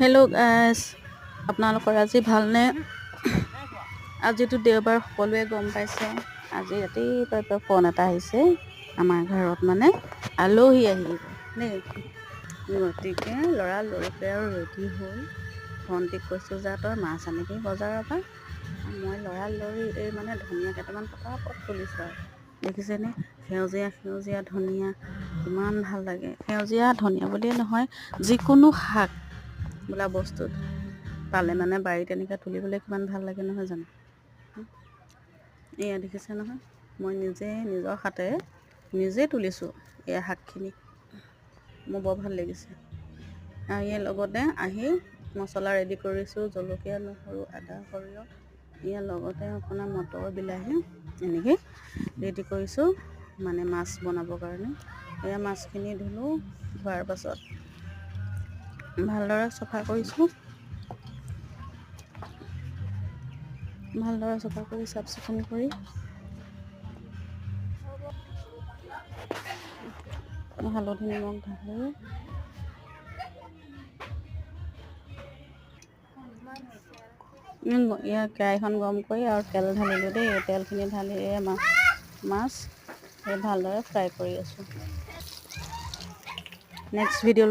Hello' guys, আপোনালোকৰ আজি ভালনে? আজিতো দেওবাৰ, সকলোৱে গম পাইছে। আজি ৰাতিপুৱা ফোন এটা আহিছে আমাৰ ঘৰত, মানে আলহী আহিব দেই। গতিকে লৰালৰিকৈ আৰু ৰেডি হৈ ভণ্টিক কৈছোঁ যে তই মাছ আনিবি বজাৰৰ পৰা। মই লৰালৰি এই মানে ধনিয়া কেইটামান পটাপট তুলিছোঁ আৰু দেখিছেনে, সেউজীয়া সেউজীয়া ধনিয়া ইমান ভাল লাগে। সেউজীয়া ধনিয়া বুলিয়ে নহয়, যিকোনো শাক বোলা বস্তুত পালে মানে বাৰীত এনেকৈ তুলিবলৈ কিমান ভাল লাগে নহয় জানো। এয়া দেখিছে নহয়, মই নিজৰ হাতেৰে নিজে তুলিছোঁ এয়া শাকখিনি। মোৰ বৰ ভাল লাগিছে। আৰু ইয়াৰ লগতে আহি মছলা ৰেডি কৰিছোঁ, জলকীয়া, নহৰু, আদা, সৰিয়হ। ইয়াৰ লগতে আপোনাৰ মটৰ, বিলাহী এনেকৈ ৰেডি কৰিছোঁ, মানে মাছ বনাবৰ কাৰণে। এয়া মাছখিনি ধুলোঁ, ধোৱাৰ পাছত ভালদৰে চফা কৰিছোঁ। ভালদৰে চফা কৰি চাফ চিকুণ কৰি হালধি নিমখ ঢালি ইয়াৰ কেৰাহীখন গৰম কৰি আৰু তেল ঢালিলোঁ দেই। তেলখিনি ঢালি এই মাছ ভালদৰে ফ্ৰাই কৰি আছোঁ। Next video'